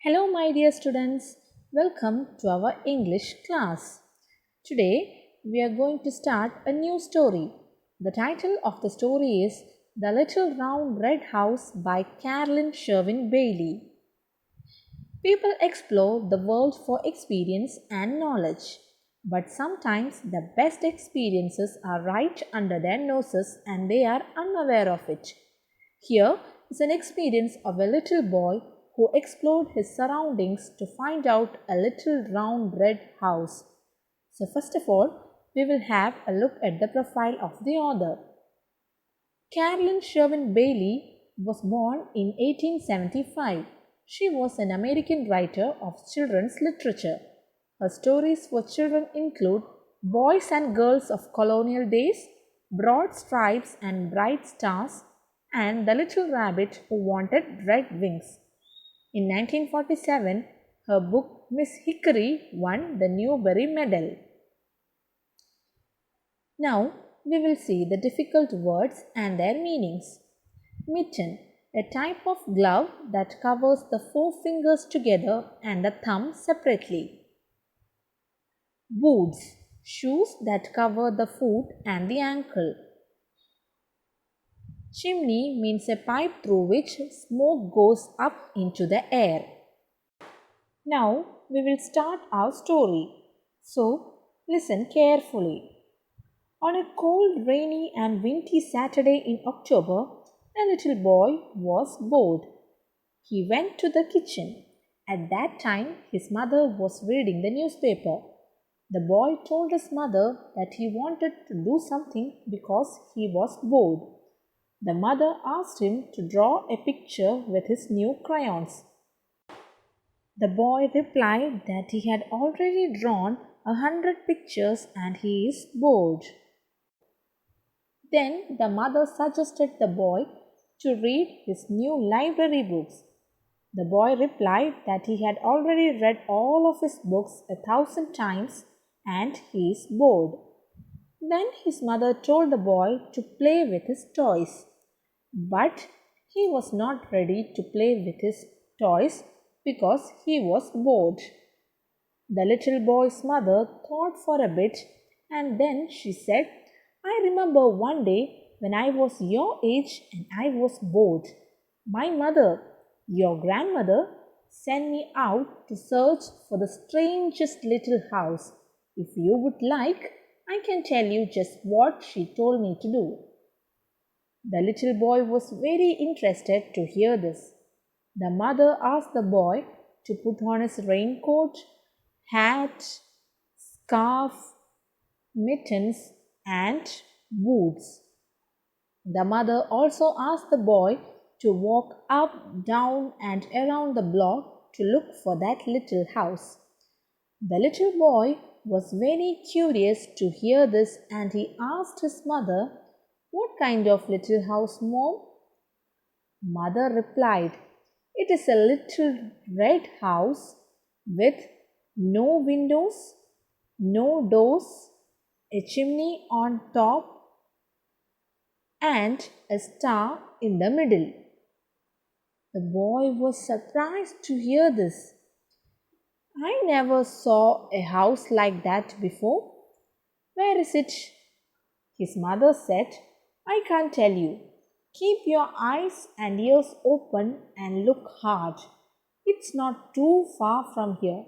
Hello, my dear students. Welcome to our English class. Today, we are going to start a new story. The title of the story is The Little Round Red House by Carolyn Sherwin Bailey. People explore the world for experience and knowledge, but sometimes the best experiences are right under their noses and they are unaware of it. Here is an experience of a little boy who explored his surroundings to find out a little round red house. So, first of all, we will have a look at the profile of the author. Carolyn Sherwin Bailey was born in 1875. She was an American writer of children's literature. Her stories for children include Boys and Girls of Colonial Days, Broad Stripes and Bright Stars, and The Little Rabbit Who Wanted Red Wings. In 1947, her book Miss Hickory won the Newbery Medal. Now, we will see the difficult words and their meanings. Mitten, a type of glove that covers the four fingers together and the thumb separately. Boots, shoes that cover the foot and the ankle. Chimney means a pipe through which smoke goes up into the air. Now we will start our story. So listen carefully. On a cold, rainy and windy Saturday in October, a little boy was bored. He went to the kitchen. At that time, his mother was reading the newspaper. The boy told his mother that he wanted to do something because he was bored. The mother asked him to draw a picture with his new crayons. The boy replied that he had already drawn 100 pictures and he is bored. Then the mother suggested the boy to read his new library books. The boy replied that he had already read all of his books 1,000 times and he is bored. Then his mother told the boy to play with his toys. But he was not ready to play with his toys because he was bored. The little boy's mother thought for a bit and then she said, I remember one day when I was your age and I was bored. My mother, your grandmother, sent me out to search for the strangest little house. If you would like, I can tell you just what she told me to do. The little boy was very interested to hear this. The mother asked the boy to put on his raincoat, hat, scarf, mittens, and boots. The mother also asked the boy to walk up, down, and around the block to look for that little house. The little boy was very curious to hear this and he asked his mother, What kind of little house, Mom? Mother replied, It is a little red house with no windows, no doors, a chimney on top, and a star in the middle. The boy was surprised to hear this. I never saw a house like that before. Where is it? His mother said, I can't tell you. Keep your eyes and ears open and look hard. It's not too far from here.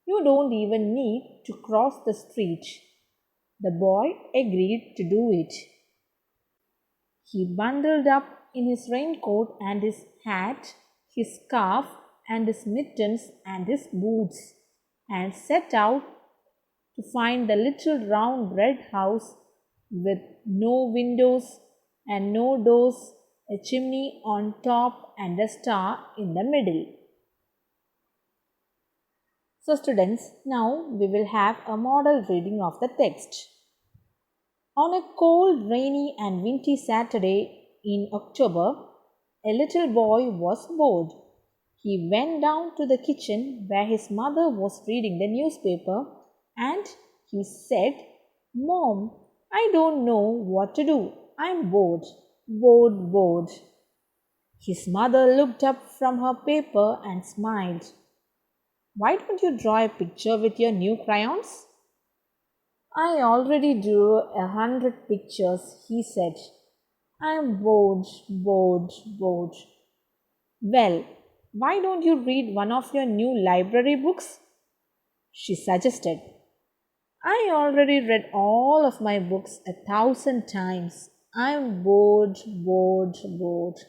You don't even need to cross the street. The boy agreed to do it. He bundled up in his raincoat and his hat, his scarf and his mittens and his boots and set out to find the little round red house with no windows and no doors, a chimney on top and a star in the middle. So students, now we will have a model reading of the text. On a cold, rainy and windy Saturday in October, a little boy was bored. He went down to the kitchen where his mother was reading the newspaper and he said, Mom, I don't know what to do. I'm bored, bored. His mother looked up from her paper and smiled. Why don't you draw a picture with your new crayons? I already drew 100 pictures, he said. I'm bored, bored, bored. Well, why don't you read one of your new library books? She suggested. I already read all of my books 1,000 times. I'm bored, bored, bored,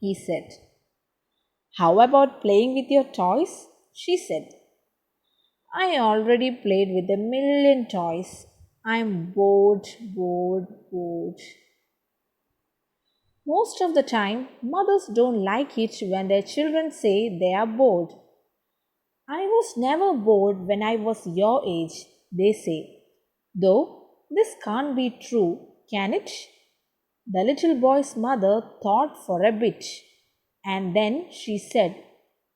he said. How about playing with your toys? She said. I already played with 1,000,000 toys. I'm bored, bored, bored. Most of the time, mothers don't like it when their children say they are bored. I was never bored when I was your age, they say. Though this can't be true, can it? The little boy's mother thought for a bit, and then she said,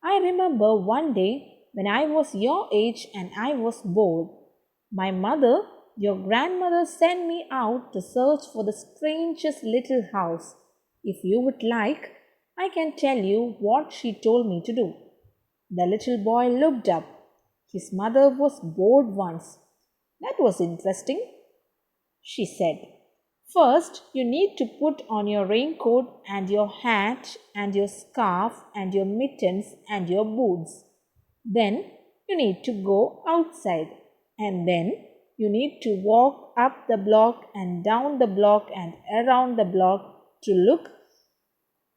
I remember one day when I was your age and I was bored. My mother, your grandmother, sent me out to search for the strangest little house. If you would like, I can tell you what she told me to do. The little boy looked up. His mother was bored once. That was interesting, she said. First, you need to put on your raincoat and your hat and your scarf and your mittens and your boots. Then, you need to go outside. And then, you need to walk up the block and down the block and around the block to look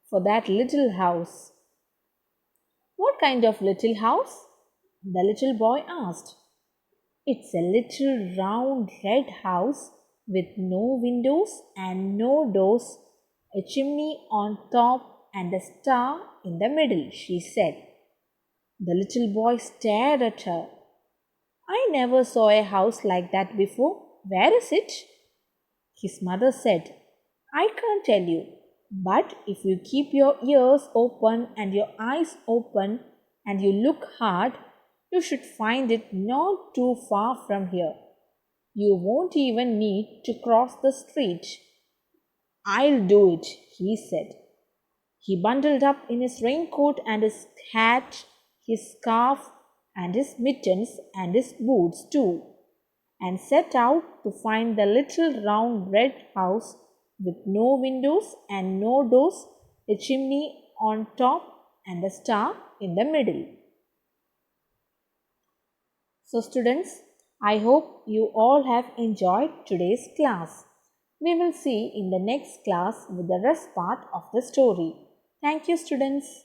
for that little house. What kind of little house? The little boy asked. It's a little round red house with no windows and no doors, a chimney on top and a star in the middle, she said. The little boy stared at her. I never saw a house like that before. Where is it? His mother said, I can't tell you, but if you keep your ears open and your eyes open and you look hard, you should find it not too far from here. You won't even need to cross the street. I'll do it, he said. He bundled up in his raincoat and his hat, his scarf, and his mittens and his boots too, and set out to find the little round red house with no windows and no doors, a chimney on top, and a star in the middle. So, students, I hope you all have enjoyed today's class. We will see in the next class with the rest part of the story. Thank you, students.